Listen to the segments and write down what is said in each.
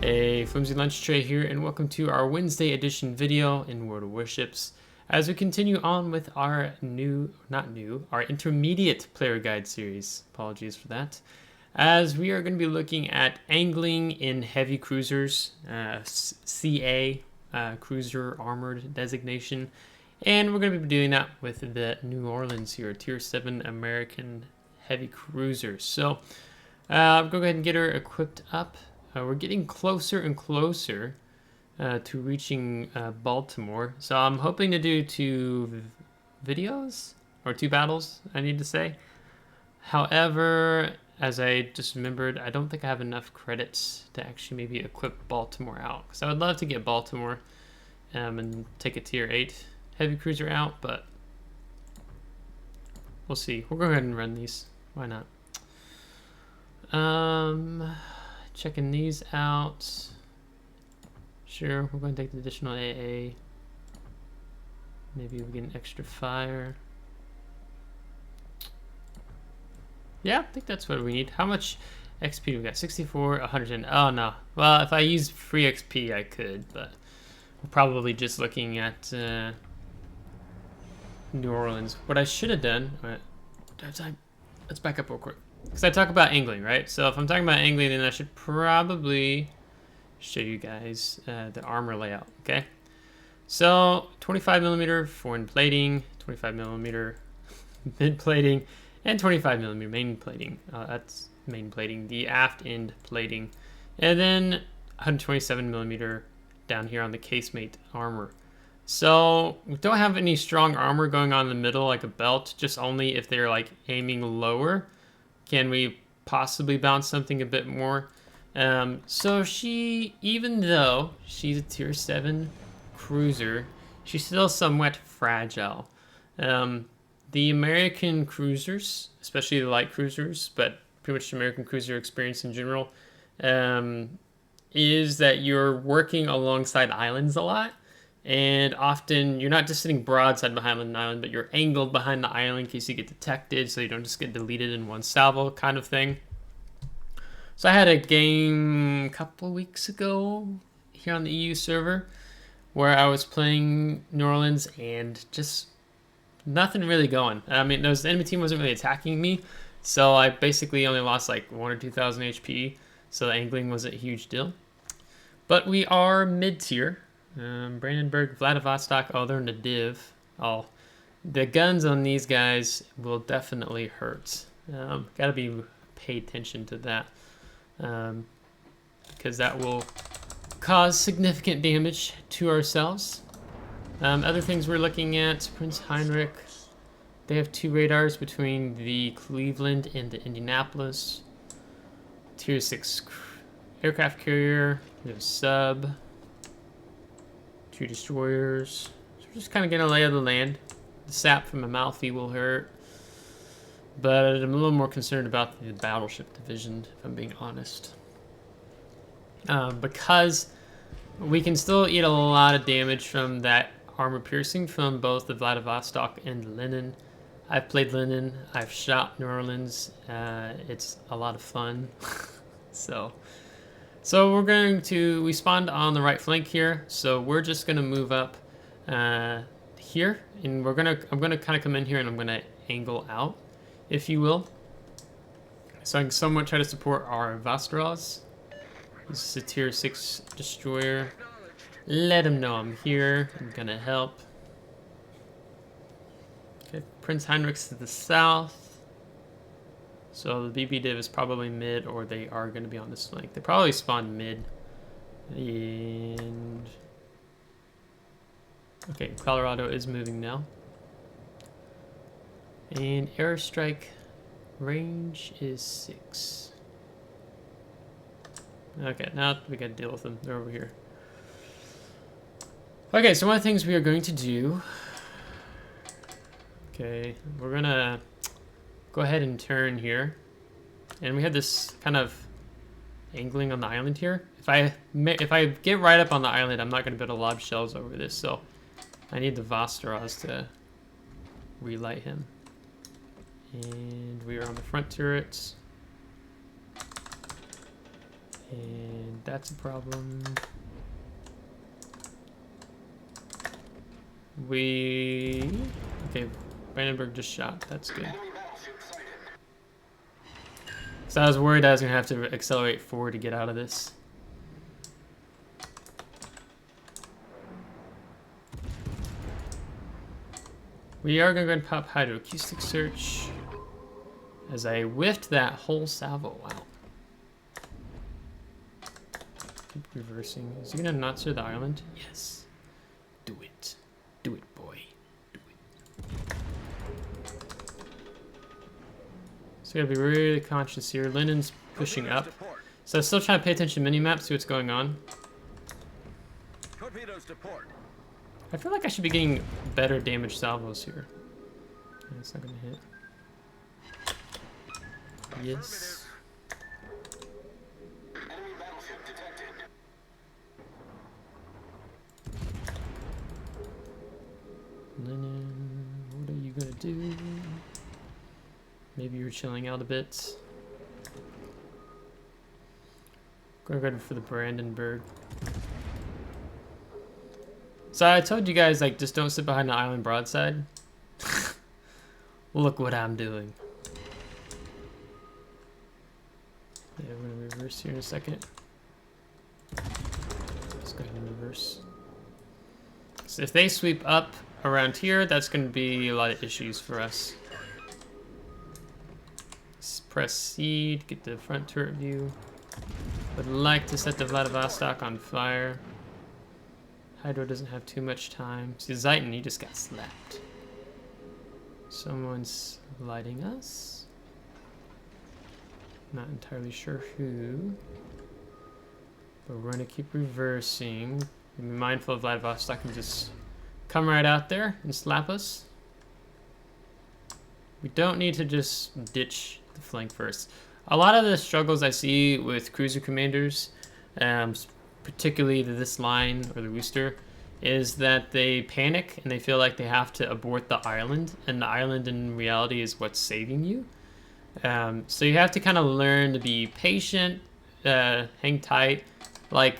Hey, FlimsyLunchTray here, and welcome to our Wednesday edition video in World of Warships as we continue on with our our intermediate player guide series. Apologies for that. As we are going to be looking at angling in heavy cruisers, CA, cruiser armored designation, and we're going to be doing that with the New Orleans here, Tier 7 American heavy cruiser. So, go ahead and get her equipped up. We're getting closer and closer to reaching Baltimore. So I'm hoping to do two videos, or two battles, I need to say. However, as I just remembered, I don't think I have enough credits to actually maybe equip Baltimore out. Because I would love to get Baltimore and take a Tier 8 heavy cruiser out, but we'll see. We'll go ahead and run these. Why not? Checking these out. Sure, we're going to take the additional AA. Maybe we get an extra fire. Yeah, I think that's what we need. How much XP do we got? 64, 100. Oh no. Well, if I use free XP, I could, but we're probably just looking at New Orleans. What I should have done. Let's back up real quick. Because I talk about angling, right? So if I'm talking about angling, then I should probably show you guys the armor layout, okay? So 25mm forward plating, 25mm mid plating, and 25mm main plating. That's main plating, the aft end plating. And then 127mm down here on the casemate armor. So we don't have any strong armor going on in the middle like a belt, just only if they're like aiming lower. Can we possibly bounce something a bit more? So she, even though she's a Tier 7 cruiser, she's still somewhat fragile. The American cruisers, especially the light cruisers, but pretty much the American cruiser experience in general, is that you're working alongside islands a lot. And often you're not just sitting broadside behind an island, but you're angled behind the island in case you get detected, so you don't just get deleted in one salvo kind of thing. So I had a game a couple weeks ago here on the EU server where I was playing New Orleans and just nothing really going. I mean, the enemy team wasn't really attacking me, so I basically only lost like 1,000 or 2,000 HP, so the angling wasn't a huge deal. But we are mid-tier. Brandenburg, Vladivostok, oh, they're in the div. Oh, the guns on these guys will definitely hurt. Gotta be pay attention to that. Because that will cause significant damage to ourselves. Other things we're looking at, Prince Heinrich. They have 2 radars between the Cleveland and the Indianapolis. Tier 6 aircraft carrier. We have a sub. 2 destroyers. So we're just kind of getting a lay of the land. The sap from Amalfi will hurt. But I'm a little more concerned about the battleship division, if I'm being honest. Because we can still eat a lot of damage from that armor piercing from both the Vladivostok and Lenin. I've played Lenin. I've shot New Orleans. It's a lot of fun. So we're going to, we spawned on the right flank here, so we're just gonna move up here, and I'm gonna kind of come in here and I'm gonna angle out, if you will. So I can somewhat try to support our Vasteras. This is a Tier 6 destroyer. Let him know I'm here, I'm gonna help. Okay, Prince Heinrich's to the south. So the BB div is probably mid, or they are going to be on this flank. They probably spawned mid. And okay, Colorado is moving now. And airstrike range is 6. Okay, now we got to deal with them. They're over here. Okay, so one of the things we are going to do. Okay, we're gonna go ahead and turn here, and we have this kind of angling on the island here. If I get right up on the island, I'm not going to be able to lob shells over this, so I need the Vasteras to relight him. And we are on the front turrets. And that's a problem. Okay, Brandenburg just shot. That's good. So I was worried I was going to have to accelerate forward to get out of this. We are going to go and pop hydroacoustic search. As I whiffed that whole salvo. Wow. Keep reversing. Is he going to not serve the island? Yes. Do it. Do it, boy. Do it. So gotta be really conscious here. Linen's pushing up. So I'm still trying to pay attention to minimap, see what's going on. I feel like I should be getting better damage salvos here. Yeah, it's not gonna hit. Yes. Linen, what are you gonna do? Maybe you're chilling out a bit. Going for the Brandenburg. So I told you guys, like, just don't sit behind the island broadside. Look what I'm doing. Yeah, we're gonna reverse here in a second. Let's go ahead and reverse. So if they sweep up around here, that's gonna be a lot of issues for us. Let's press C to get the front turret view. Would like to set the Vladivostok on fire. Hydro doesn't have too much time. See, Zeiton, he just got slapped. Someone's lighting us. Not entirely sure who. But we're gonna keep reversing. Be mindful of Vladivostok and just come right out there and slap us. We don't need to just ditch the flank first. A lot of the struggles I see with cruiser commanders, particularly this line or the Worcester, is that they panic and they feel like they have to abort the island, and the island in reality is what's saving you. So you have to kind of learn to be patient, hang tight. Like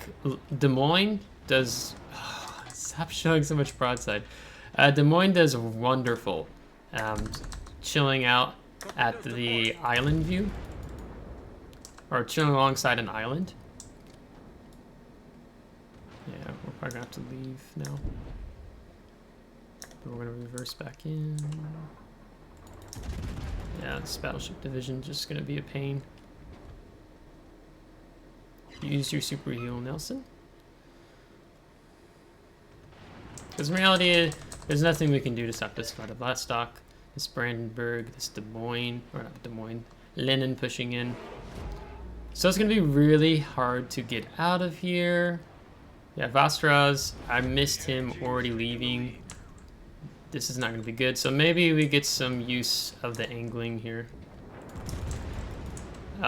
Des Moines does. Oh, stop showing so much broadside. Des Moines does wonderful, chilling out at the island view, or chilling alongside an island. Yeah, we're probably gonna have to leave now. But we're gonna reverse back in. Yeah, this battleship division just gonna be a pain. Use your super heal, Nelson. Because in reality, there's nothing we can do to stop this Vladivostok, this Brandenburg, this Des Moines, or not Des Moines, Lenin pushing in. So it's gonna be really hard to get out of here. Yeah, Vastraz, I missed him already leaving. This is not gonna be good. So maybe we get some use of the angling here. Do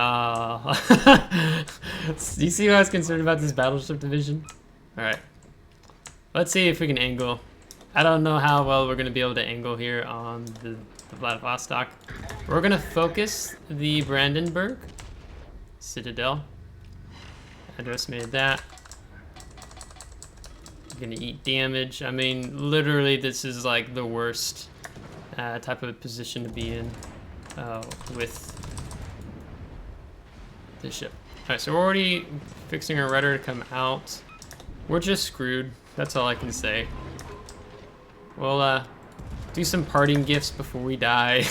you see why I was concerned about this battleship division? Alright. Let's see if we can angle. I don't know how well we're gonna be able to angle here on the Vladivostok. We're gonna focus the Brandenburg Citadel. Underestimated that. Gonna eat damage. I mean, literally, this is like the worst type of position to be in with this ship. Alright, so we're already fixing our rudder to come out. We're just screwed. That's all I can say. We'll do some parting gifts before we die.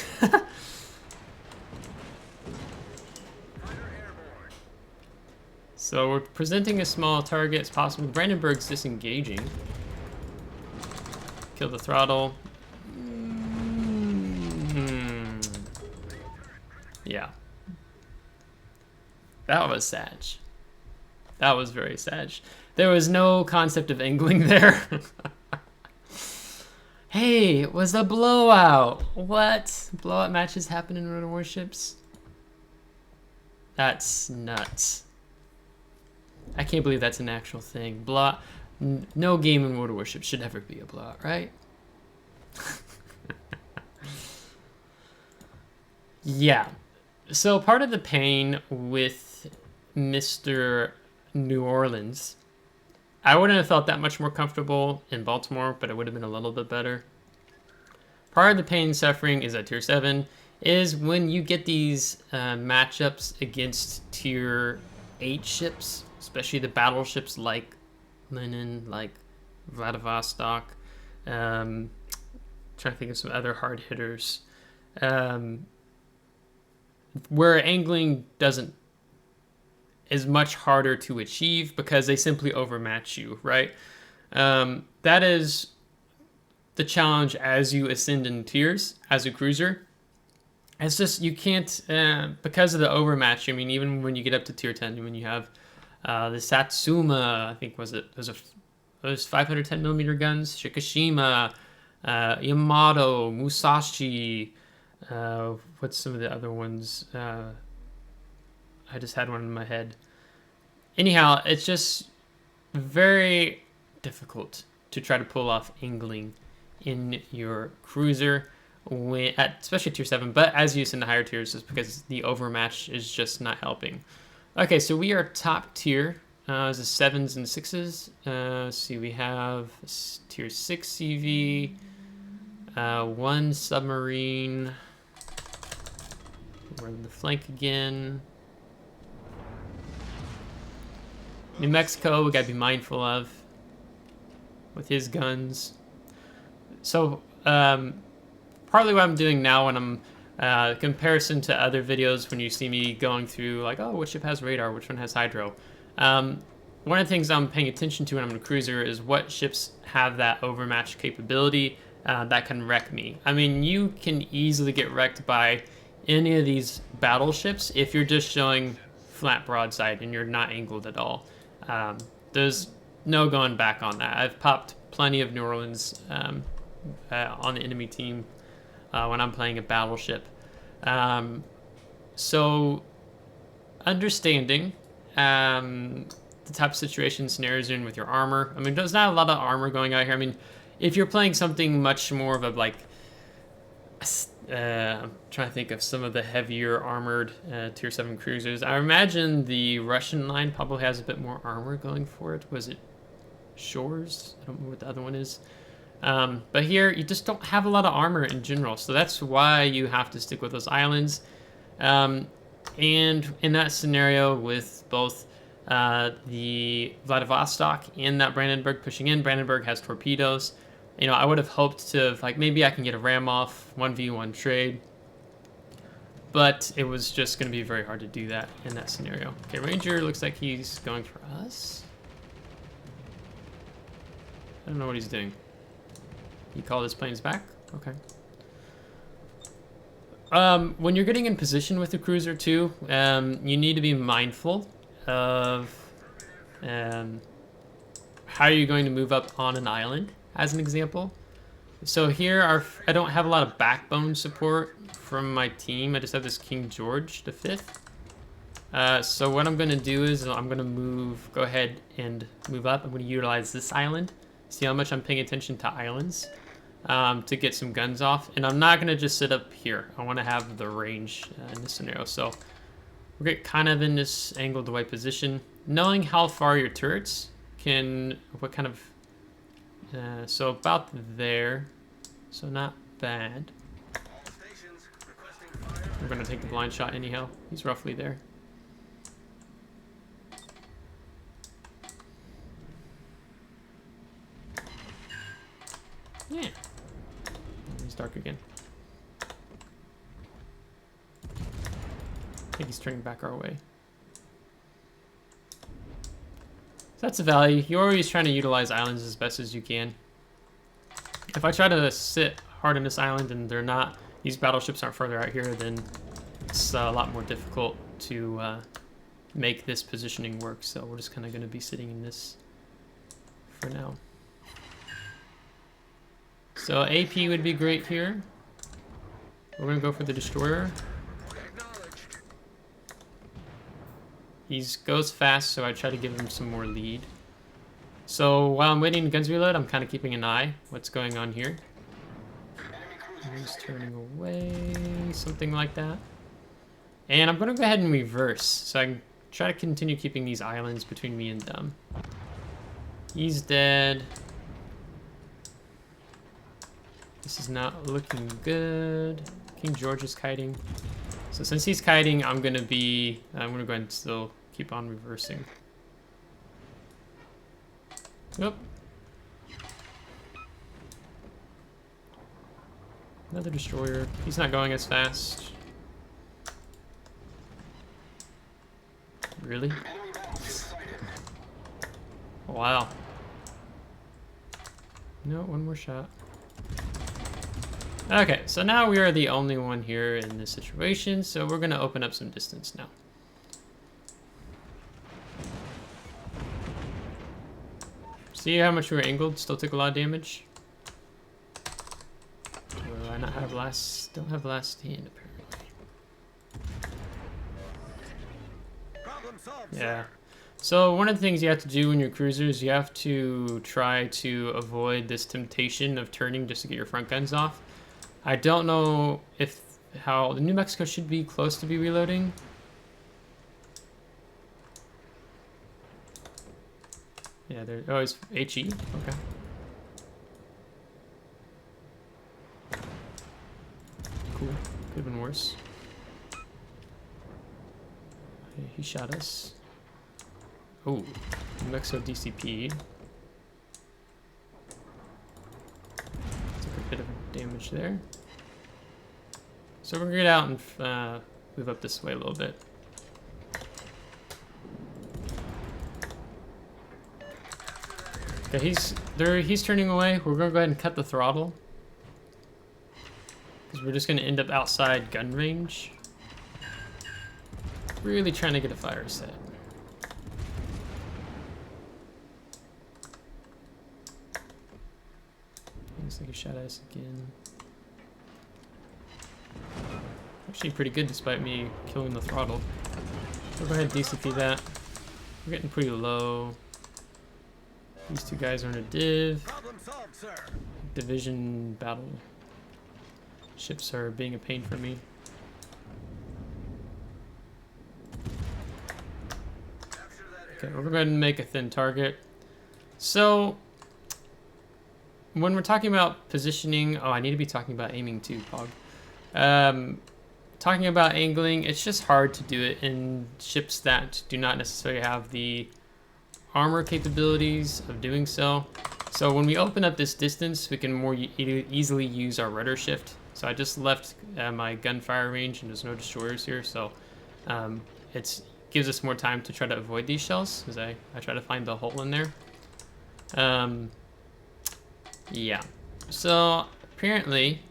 So we're presenting a small target as possible. Brandenburg's disengaging. Kill the throttle. Yeah. That was sag. That was very sag. There was no concept of angling there. Hey, it was a blowout. What? Blowout matches happen in World of Warships? That's nuts. I can't believe that's an actual thing. No game in World of Warships should ever be a blowout, right? Yeah. So part of the pain with Mr. New Orleans. I wouldn't have felt that much more comfortable in Baltimore, but it would have been a little bit better. Part of the pain and suffering is at Tier 7 is when you get these matchups against Tier 8 ships, especially the battleships like Lenin, like Vladivostok. Trying to think of some other hard hitters. Where angling is much harder to achieve because they simply overmatch you, right? That is the challenge as you ascend in tiers as a cruiser. It's just you can't because of the overmatch. I mean, even when you get up to tier 10, when you have the Satsuma, I think those 510 millimeter guns, Shikishima, Yamato, Musashi. What's some of the other ones? I just had one in my head. Anyhow, it's just very difficult to try to pull off angling in your cruiser, especially tier 7, but as you ascend to higher tiers, just because the overmatch is just not helping. Okay, so we are top tier. Is the 7s and 6s. Let's see, we have tier 6 CV, 1 submarine. We're in the flank again. New Mexico, we gotta be mindful of with his guns. So, partly what I'm doing now when I'm comparison to other videos when you see me going through like, oh, which ship has radar, which one has hydro. One of the things I'm paying attention to when I'm in a cruiser is what ships have that overmatch capability that can wreck me. I mean, you can easily get wrecked by any of these battleships if you're just showing flat broadside and you're not angled at all. There's no going back on that. I've popped plenty of New Orleans on the enemy team when I'm playing a battleship. So understanding the type of situation scenarios you're in with your armor. I mean, there's not a lot of armor going out here. I mean, if you're playing something much more of a like, I'm trying to think of some of the heavier armored tier 7 cruisers. I imagine the Russian line probably has a bit more armor going for it. Was it Shores? I don't know what the other one is. But here, you just don't have a lot of armor in general, so that's why you have to stick with those islands. And in that scenario, with both the Vladivostok and that Brandenburg pushing in, Brandenburg has torpedoes. You know, I would have hoped to, like, maybe I can get a ram off 1v1 trade, but it was just going to be very hard to do that in that scenario. Okay, Ranger looks like he's going for us. I don't know what he's doing. He called his planes back? Okay. When you're getting in position with the cruiser too, you need to be mindful of how you're going to move up on an island, as an example. So here, I don't have a lot of backbone support from my team. I just have this King George V. So what I'm going to do is I'm going to go ahead and move up. I'm going to utilize this island. See how much I'm paying attention to islands to get some guns off. And I'm not going to just sit up here. I want to have the range in this scenario. So we're kind of in this angled away position. Knowing how far your turrets what kind of, so about there. So not bad. We're going to take the blind shot anyhow. He's roughly there. Yeah. He's dark again. I think he's turning back our way. So that's the value. You're always trying to utilize islands as best as you can. If I try to sit hard on this island and these battleships aren't further out here, then it's a lot more difficult to make this positioning work. So we're just kind of going to be sitting in this for now. So AP would be great here. We're going to go for the destroyer. He goes fast, so I try to give him some more lead. So while I'm waiting to guns reload, I'm kind of keeping an eye what's going on here. He's turning away, something like that. And I'm going to go ahead and reverse, so I can try to continue keeping these islands between me and them. He's dead. This is not looking good. King George is kiting. So since he's kiting, I'm gonna go ahead and still keep on reversing. Yep. Another destroyer. He's not going as fast. Really? Wow. No, one more shot. Okay, so now we are the only one here in this situation, so we're gonna open up some distance now. See how much we were angled? Still took a lot of damage. Do I not have last? Don't have last stand apparently. Problem solved, Yeah. sir. So one of the things you have to do when you're cruisers, you have to try to avoid this temptation of turning just to get your front guns off. I don't know how the New Mexico should be close to be reloading. Yeah, there. Oh, it's HE. Okay. Cool. Could have been worse. Okay, he shot us. Oh, New Mexico DCP. Took a bit of damage there. So we're gonna get out and move up this way a little bit. Okay, he's turning away. We're gonna go ahead and cut the throttle. Because we're just gonna end up outside gun range. Really trying to get a fire set. Looks like he shot at us again. Actually pretty good despite me killing the throttle. We'll go ahead and DCP that. We're getting pretty low. These two guys are in a div. Problem solved, sir. Division battle ships are being a pain for me. Capture that Okay, area. we're going to make a thin target. So, when we're talking about positioning, oh, I need to be talking about aiming too, Pog. Talking about angling, it's just hard to do it in ships that do not necessarily have the armor capabilities of doing so. So when we open up this distance, we can more easily use our rudder shift. So I just left my gunfire range and there's no destroyers here, so it gives us more time to try to avoid these shells as I try to find the hole in there. Yeah, so apparently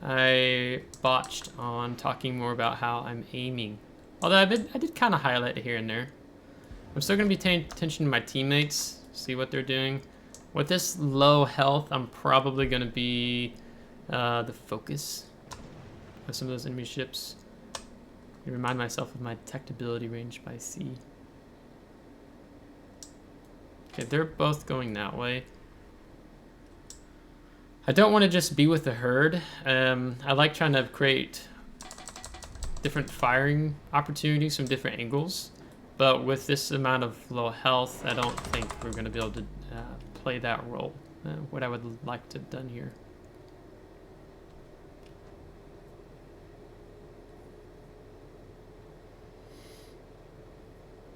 I botched on talking more about how I'm aiming. Although I did kind of highlight it here and there. I'm still going to be paying attention to my teammates, see what they're doing. With this low health, I'm probably going to be the focus of some of those enemy ships. I remind myself of my detectability range by sea. Okay, they're both going that way. I don't want to just be with the herd. I like trying to create different firing opportunities from different angles. But with this amount of low health, I don't think we're going to be able to play that role, what I would like to have done here.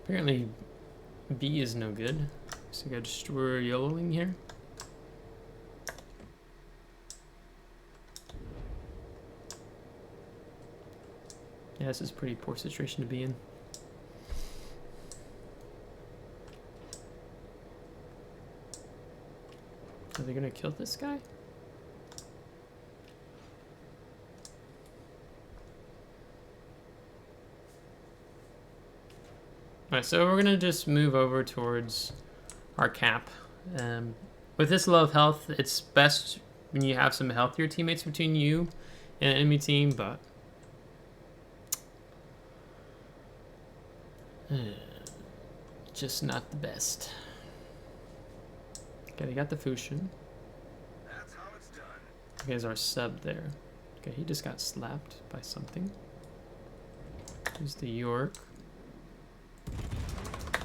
Apparently, B is no good. So we got destroyer YOLOing here. Yeah, this is a pretty poor situation to be in. Are they gonna kill this guy? Alright, so we're gonna just move over towards our cap. With this low of health, it's best when you have some healthier teammates between you and an enemy team, but just not the best. Okay, they got the Fusion. That's how it's done. Okay, there's our sub there. Okay, he just got slapped by something. Here's the York.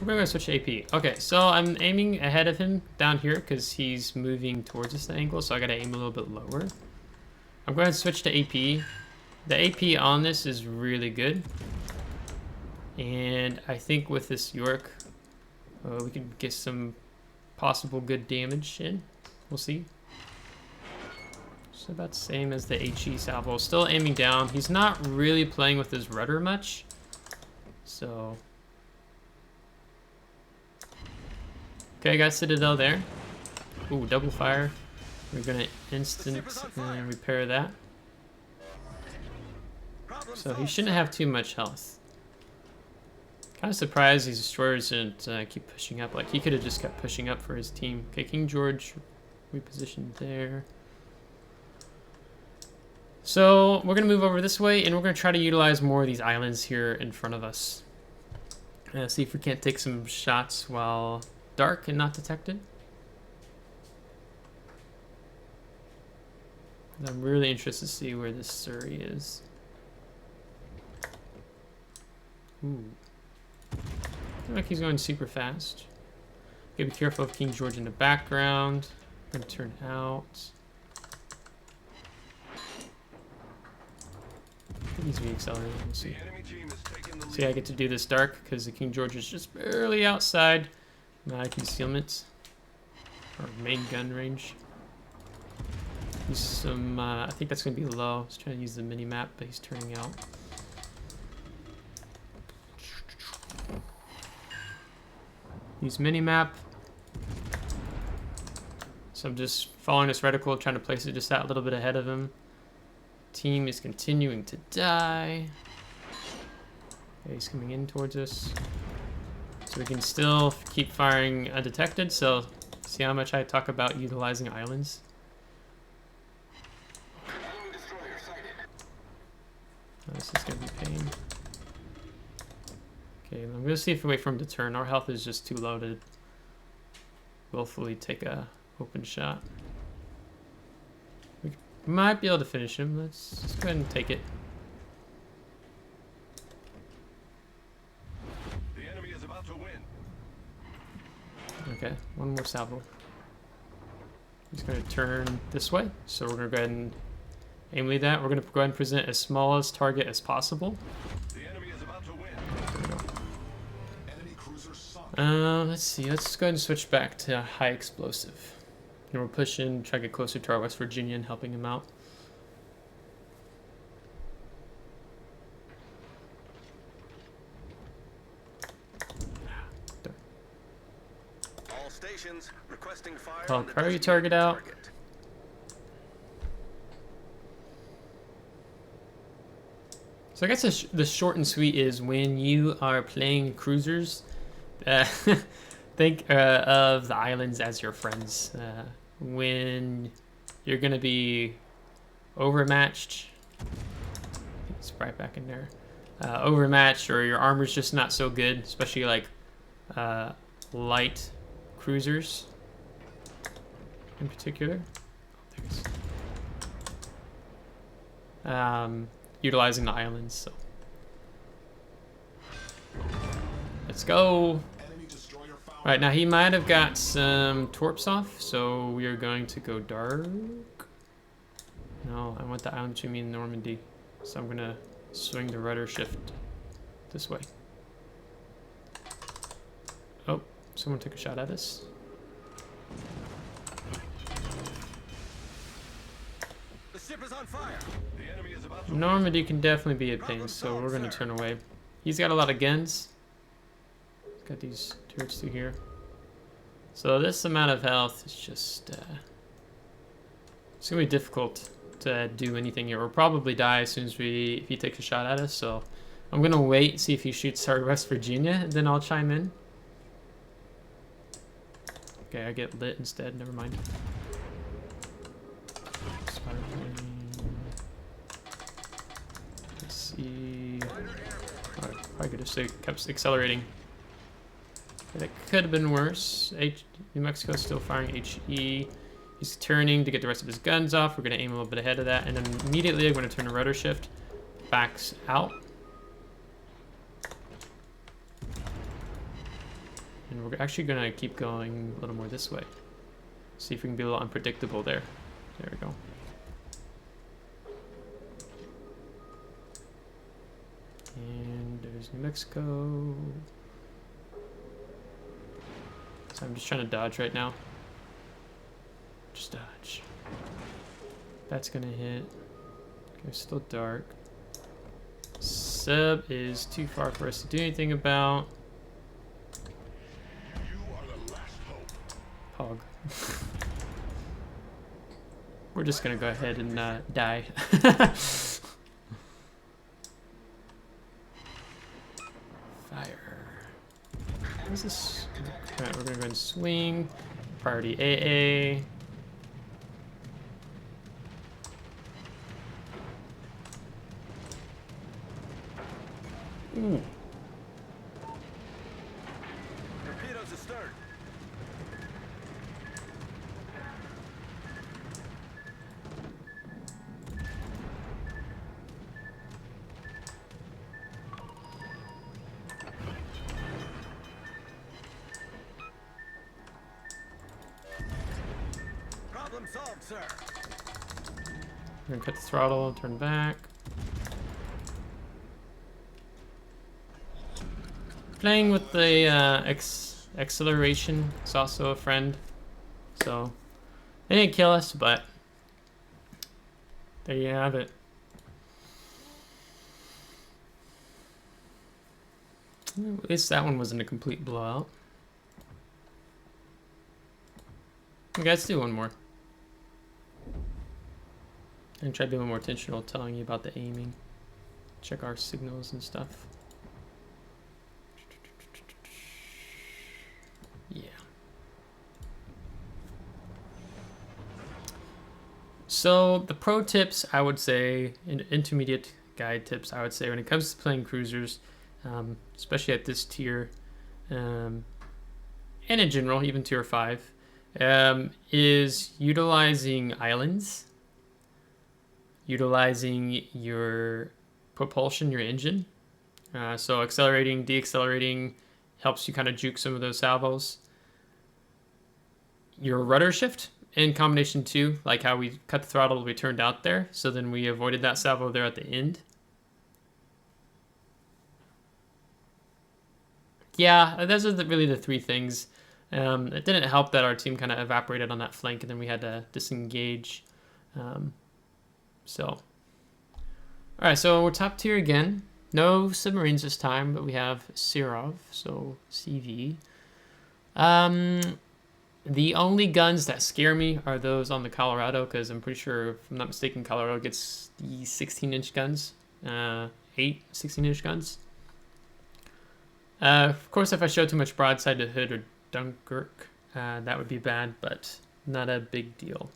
We're gonna switch to AP. Okay, so I'm aiming ahead of him down here because he's moving towards this angle, so I gotta aim a little bit lower. I'm going to switch to AP. The AP on this is really good. And I think with this York, we can get some possible good damage in. We'll see. It's about the same as the HE salvo. Still aiming down. He's not really playing with his rudder much. So... Okay, I got Citadel there. Ooh, double fire. We're gonna instant repair that. So he shouldn't have too much health. Kind of surprised these destroyers didn't keep pushing up. Like, he could have just kept pushing up for his team. Okay, King George repositioned there. So we're gonna move over this way, and we're gonna try to utilize more of these islands here in front of us. See if we can't take some shots while dark and not detected. I'm really interested to see where this Surrey is. Ooh. I feel like he's going super fast. Okay, be careful of King George in the background. I'm gonna turn out. I think he's re-accelerating. We'll see. See, I get to do this dark because the King George is just barely outside my concealment or main gun range. Use some. I think that's gonna be low. He's trying to use the mini map, but he's turning out. Use mini map. So I'm just following this reticle, trying to place it just that little bit ahead of him. Team is continuing to die. Okay, he's coming in towards us. So we can still keep firing undetected. So see how much I talk about utilizing islands. Oh, this is gonna be pain. Okay, I'm gonna see if we wait for him to turn. Our health is just too low to willfully take a open shot. We might be able to finish him. Let's go ahead and take it. The enemy is about to win. Okay, one more salvo. He's gonna turn this way, so we're gonna go ahead and aim lead that. We're gonna go ahead and present as smallest target as possible. The enemy is about to win. Enemy cruiser sunk. Let's see. Let's go ahead and switch back to high explosive. And we're pushing, try to get closer to our West Virginia and helping him out. All stations requesting fire. Call on the priority designated target out. target. So I guess the short and sweet is when you are playing cruisers, think of the islands as your friends. When you're gonna be overmatched, it's right back in there. Overmatched, or your armor's just not so good, especially like light cruisers in particular. Utilizing the islands. So let's go. Right, now he might have got some torps off, so we are going to go dark. No, I want the island between me and Normandy, so I'm gonna swing the rudder shift this way. Oh, someone took a shot at us. The ship is on fire. The enemy is about to Normandy can definitely be a pain, so we're gonna turn away. He's got a lot of guns. Got these turrets through here. So this amount of health is just it's gonna be difficult to do anything here. We'll probably die as soon as if he takes a shot at us. So I'm gonna wait, see if he shoots our West Virginia, and then I'll chime in. Okay, I get lit instead. Never mind. Let's see. Alright, probably could have kept accelerating. That could have been worse. New Mexico is still firing HE. He's turning to get the rest of his guns off. We're going to aim a little bit ahead of that. And then immediately I'm going to turn the rudder shift. Backs out. And we're actually gonna keep going a little more this way. See if we can be a little unpredictable there. There we go. And there's New Mexico. So I'm just trying to dodge right now. Just dodge. That's gonna hit. Okay, still dark. Sub is too far for us to do anything about. You are the last hope. Pog. We're just gonna go ahead and die. Fire. What is this? Alright, we're gonna go ahead and swing. Priority AA. Ooh. Torpedoes astern. Problem solved, sir. We're gonna cut the throttle and turn back. Playing with the acceleration is also a friend. So they didn't kill us, but there you have it. At least that one wasn't a complete blowout. Okay, let's do one more. And try to be a little more intentional telling you about the aiming. Check our signals and stuff. Yeah. So the pro tips, I would say, intermediate guide tips, I would say, when it comes to playing cruisers, especially at this tier, and in general, even tier 5, is utilizing islands, utilizing your propulsion, your engine. So accelerating, deaccelerating helps you kind of juke some of those salvos. Your rudder shift in combination too, like how we cut the throttle, we turned out there, so then we avoided that salvo there at the end. Yeah, those are really the three things. It didn't help that our team kind of evaporated on that flank, and then we had to disengage. All right, so we're top tier again. No submarines this time, but we have Sirov, so CV. The only guns that scare me are those on the Colorado, because I'm pretty sure, if I'm not mistaken, Colorado gets the 16-inch guns, 8 16-inch guns. Of course, if I show too much broadside to Hood or Dunkirk, that would be bad, but not a big deal.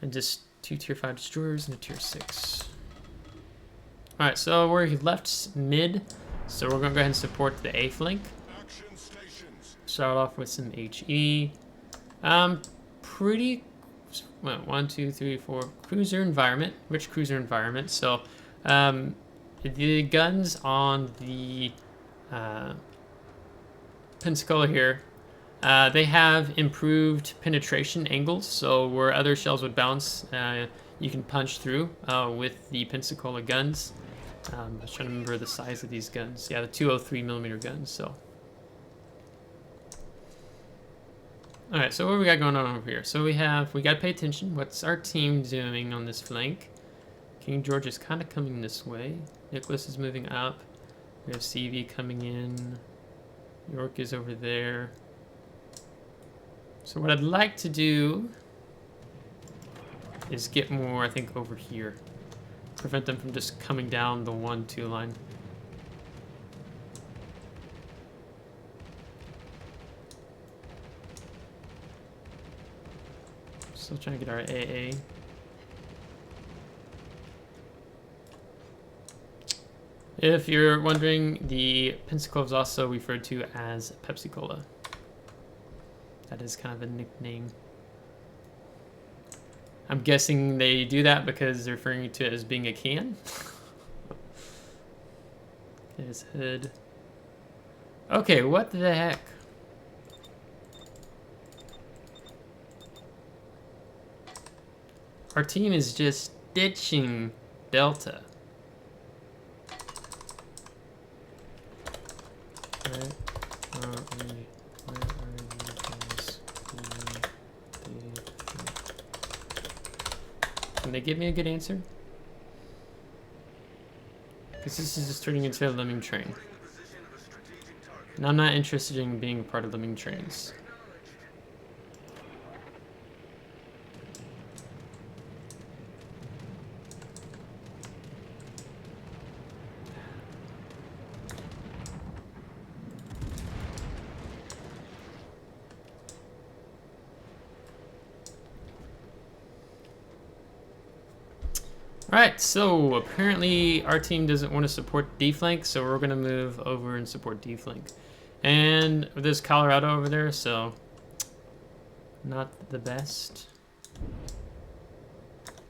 And just 2 tier 5 destroyers and a tier 6. Alright, so we're left mid, so we're going to go ahead and support the A flank. Start off with some HE. Pretty, well, 1, 2, 3, 4, cruiser environment, rich cruiser environment. So the guns on the Pensacola here, they have improved penetration angles, so where other shells would bounce, you can punch through with the Pensacola guns. I was trying to remember the size of these guns. Yeah, the 203mm guns, so. Alright, so what we got going on over here? So we got to pay attention. What's our team doing on this flank? King George is kind of coming this way. Nicholas is moving up. We have CV coming in. York is over there. So what I'd like to do is get more, I think, over here. Prevent them from just coming down the 1-2 line. Still trying to get our AA. If you're wondering, the Pensacola is also referred to as Pepsi Cola. That is kind of a nickname. I'm guessing they do that because they're referring to it as being a can. There's Hood. Okay, what the heck? Our team is just ditching Delta. Where are you guys? Can they give me a good answer? Because this is just turning into a lemming train. And I'm not interested in being a part of lemming trains. Alright, so apparently our team doesn't want to support D-flank, so we're going to move over and support D-flank. And there's Colorado over there, so not the best.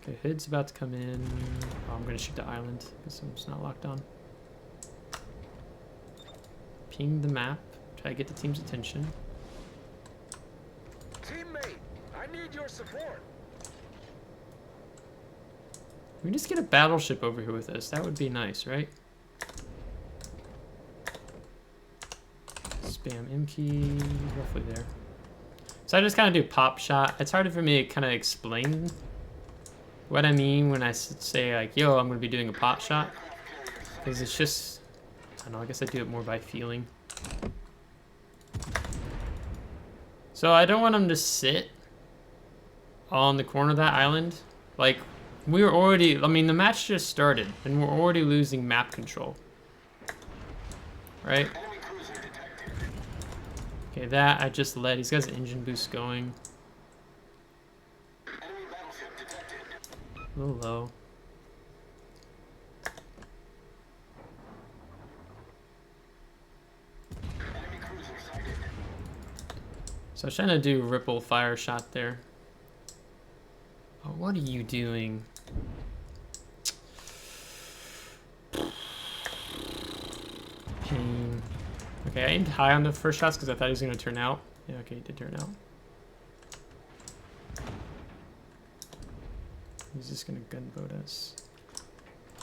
Okay, Hood's about to come in. Oh, I'm going to shoot the island because it's not locked on. Ping the map, try to get the team's attention. Teammate, I need your support. We just get a battleship over here with us. That would be nice, right? Spam M key, roughly there. So I just kind of do pop shot. It's harder for me to kind of explain what I mean when I say like, yo, I'm going to be doing a pop shot. Because it's just, I don't know, I guess I do it more by feeling. So I don't want them to sit on the corner of that island. Like, we were already, I mean, the match just started, and we're already losing map control. Right? Okay, that I just let. He's got his engine boost going. A little low. So I was trying to do ripple fire shot there. Oh, what are you doing? Pain. Okay, I aimed high on the first shots because I thought he was going to turn out. Yeah, okay, he did turn out. He's just going to gunboat us.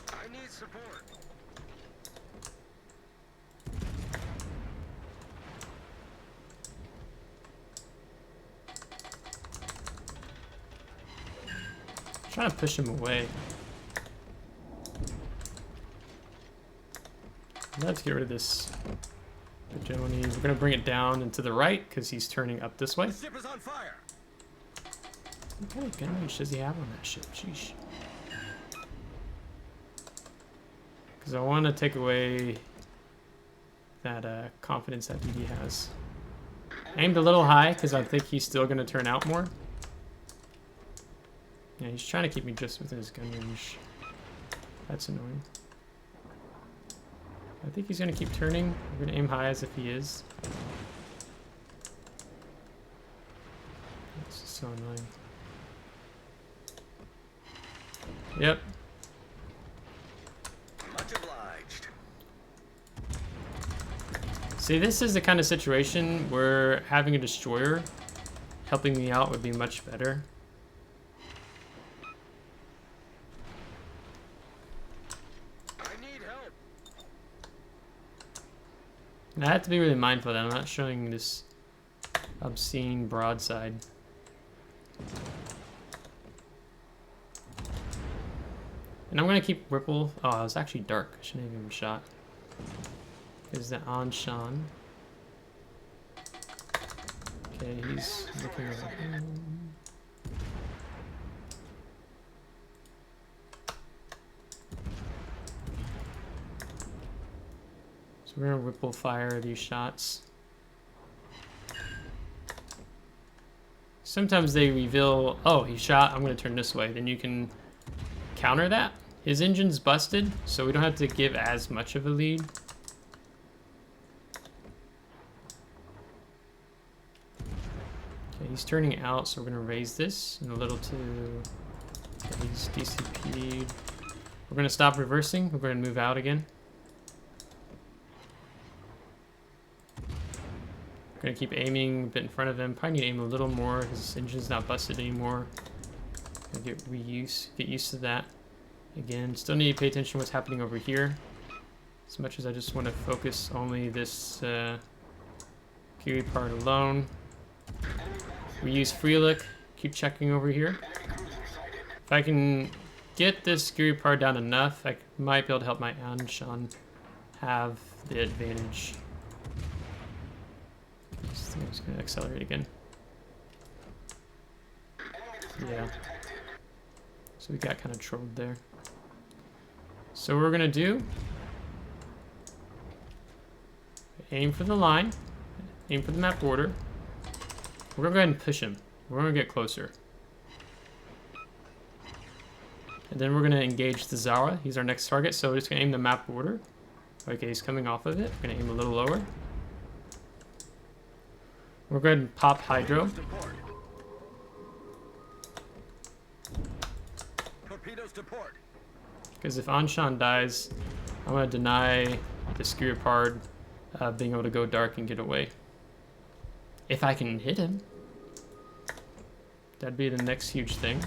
I need support. Trying to push him away. Let's get rid of this Bajoni. We're gonna bring it down and to the right because he's turning up this way. The ship is on fire. What kind of gun range does he have on that ship? Sheesh. Because I want to take away that confidence that BD has. Aimed a little high because I think he's still gonna turn out more. Yeah, he's trying to keep me just within his gun range. That's annoying. I think he's going to keep turning. We're going to aim high as if he is. That's just so annoying. Yep. Much obliged. See, this is the kind of situation where having a destroyer helping me out would be much better. And I have to be really mindful that I'm not showing this obscene broadside. And I'm going to keep Ripple. Oh, it was actually dark. I shouldn't have even shot. Is the Anshan. Okay, he's looking over here. So we're gonna ripple fire these shots. Sometimes they reveal, oh, he shot, I'm gonna turn this way. Then you can counter that. His engine's busted, so we don't have to give as much of a lead. Okay, he's turning out, so we're gonna raise this and a little to, okay, he's DCP'd. We're gonna stop reversing, we're gonna move out again. Gonna keep aiming a bit in front of him. Probably need to aim a little more. His engine's not busted anymore. get used to that. Again, still need to pay attention to what's happening over here. As much as I just want to focus only this Kiwi part alone. We use free look. Keep checking over here. If I can get this Kiwi part down enough, I might be able to help my Anshan have the advantage. I'm just gonna accelerate again. Yeah. So we got kind of trolled there. So what we're gonna do, aim for the line, aim for the map border. We're gonna go ahead and push him. We're gonna get closer. And then we're gonna engage the Zara. He's our next target, so we're just gonna aim the map border. Okay, he's coming off of it. We're gonna aim a little lower. We're going to pop Hydro. Because if Anshan dies, I'm going to deny the Skirpard being able to go dark and get away. If I can hit him. That'd be the next huge thing.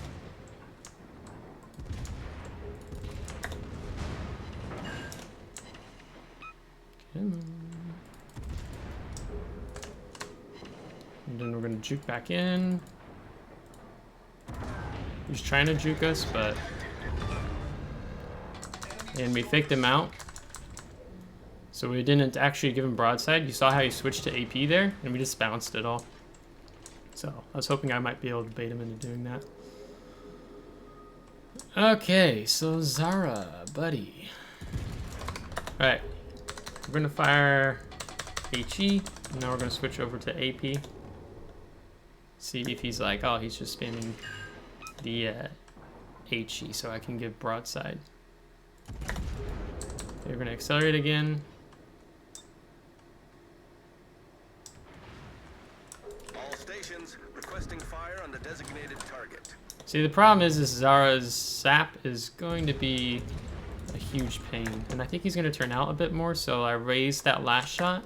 And then we're going to juke back in. He's trying to juke us, but... And we faked him out. So we didn't actually give him broadside. You saw how he switched to AP there, and we just bounced it all. So I was hoping I might be able to bait him into doing that. Okay, so Zara, buddy. Alright. We're going to fire HE, and now we're going to switch over to AP. See if he's like, oh, he's just spamming the HE, so I can give broadside. Okay, we're going to accelerate again. All stations requesting fire on the designated target. See, the problem is Zara's sap is going to be a huge pain, and I think he's going to turn out a bit more, so I raised that last shot.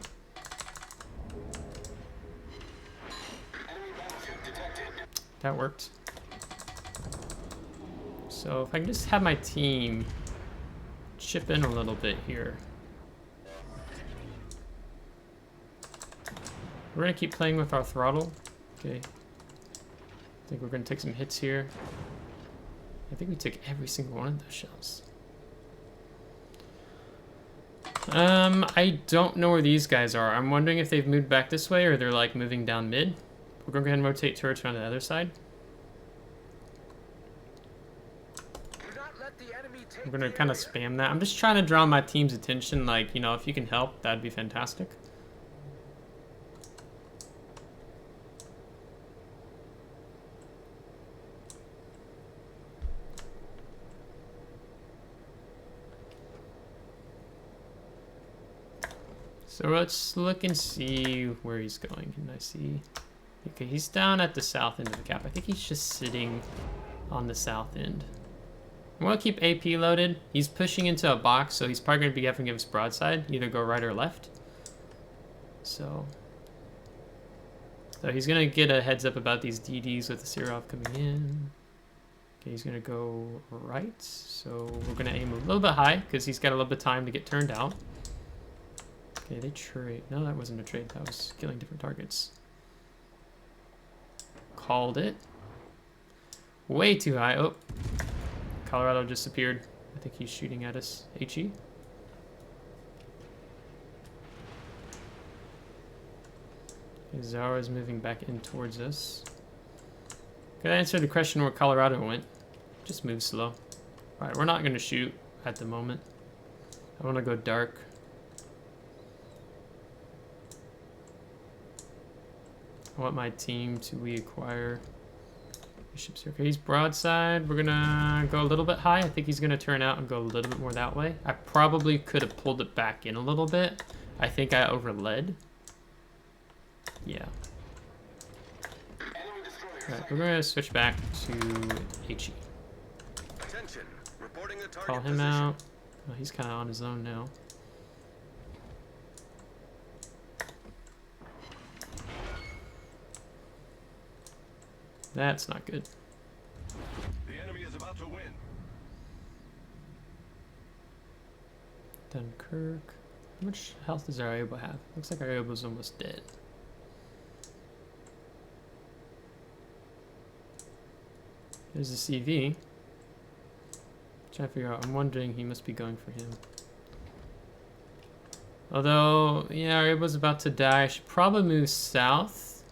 That worked. So if I can just have my team chip in a little bit here. We're gonna keep playing with our throttle. Okay. I think we're gonna take some hits here. I think we took every single one of those shells. I don't know where these guys are. I'm wondering if they've moved back this way or they're like moving down mid. We're gonna go ahead and rotate turrets around the other side. I'm gonna kind of spam that. I'm just trying to draw my team's attention, like, you know, if you can help, that'd be fantastic. So let's look and see where he's going. Can I see? Okay, he's down at the south end of the cap. I think he's just sitting on the south end. I'm gonna keep AP loaded. He's pushing into a box, so he's probably gonna be having to give us broadside, either go right or left. So he's gonna get a heads up about these DDs with the Sirov coming in. Okay, he's gonna go right. So we're gonna aim a little bit high because he's got a little bit of time to get turned out. Okay, they trade. No, that wasn't a trade. That was killing different targets. Called it. Way too high. Oh. Colorado just appeared. I think he's shooting at us. HE. Okay, Zara's moving back in towards us. Can I answer the question where Colorado went? Just move slow. Alright, we're not going to shoot at the moment. I want to go dark. I want my team to reacquire ships here. Okay, he's broadside. We're gonna go a little bit high. I think he's gonna turn out and go a little bit more that way. I probably could have pulled it back in a little bit. I think I overled. Yeah. Alright, we're gonna switch back to HE. Attention. Reporting the target Call him position. out. Oh, he's kind of on his own now. That's not good. The about to win. Dunkirk. How much health does our Aoba have? Looks like our Aoba's almost dead. There's a CV. Trying to figure out. I'm wondering, he must be going for him. Although, yeah, our Aoba's about to die. I should probably move south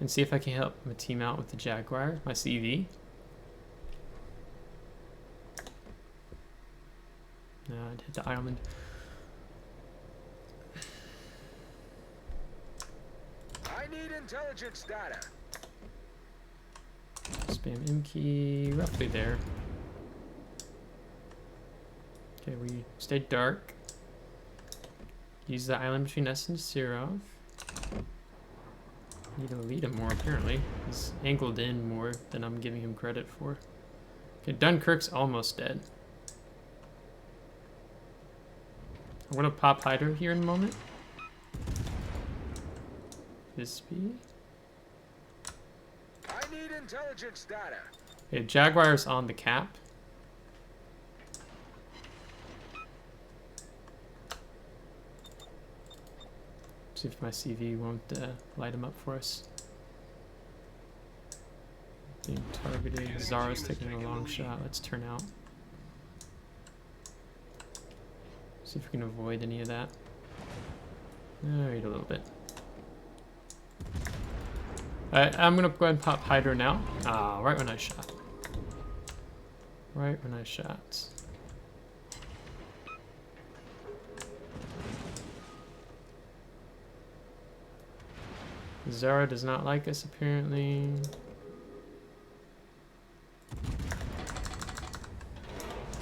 and see if I can help my team out with the Jaguar, my CV. No, I'd hit the island. I need intelligence data. Spam M key, roughly there. Okay, we stayed dark. Use the island between us and Sirov. Need to lead him more, apparently. He's angled in more than I'm giving him credit for. Okay, Dunkirk's almost dead. I'm gonna pop Hydra here in a moment. Bispy. I need intelligence data. Okay, Jaguar's on the cap. See if my CV won't light him up for us. Being targeted. Zara's taking a long shot. Let's turn out. See if we can avoid any of that. Alright, a little bit. Alright, I'm gonna go ahead and pop Hydra now. Ah, right when I shot. Right when I shot. Zara does not like us, apparently.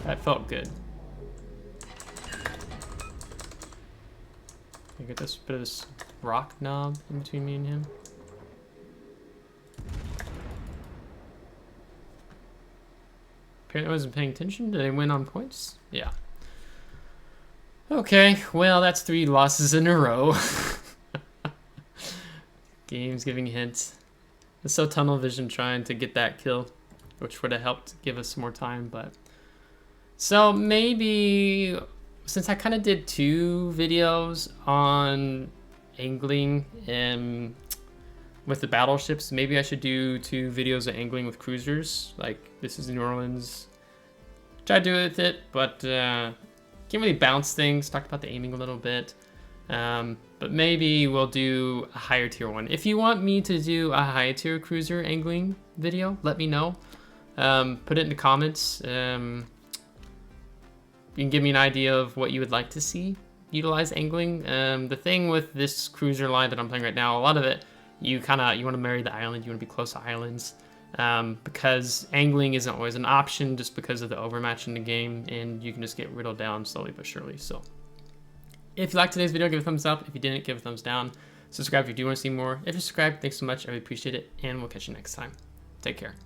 That felt good. I get this bit of this rock knob in between me and him. Apparently I wasn't paying attention. Did I win on points? Yeah. Okay, well, that's 3 losses in a row. Game's giving hints. It's so tunnel vision trying to get that kill, which would have helped give us more time, but... So maybe, since I kind of did 2 videos on angling with the battleships, maybe I should do 2 videos of angling with cruisers. Like, this is New Orleans. Try to do it with it, but can't really bounce things. Talked about the aiming a little bit. But maybe we'll do a higher tier one. If you want me to do a higher tier cruiser angling video, let me know. Put it in the comments. You can give me an idea of what you would like to see utilize angling. The thing with this cruiser line that I'm playing right now, a lot of it, you want to marry the island, you want to be close to islands, because angling isn't always an option just because of the overmatch in the game, and you can just get riddled down slowly but surely. So if you liked today's video, give it a thumbs up. If you didn't, give it a thumbs down. Subscribe if you do want to see more. If you're subscribed, thanks so much. I really appreciate it, and we'll catch you next time. Take care.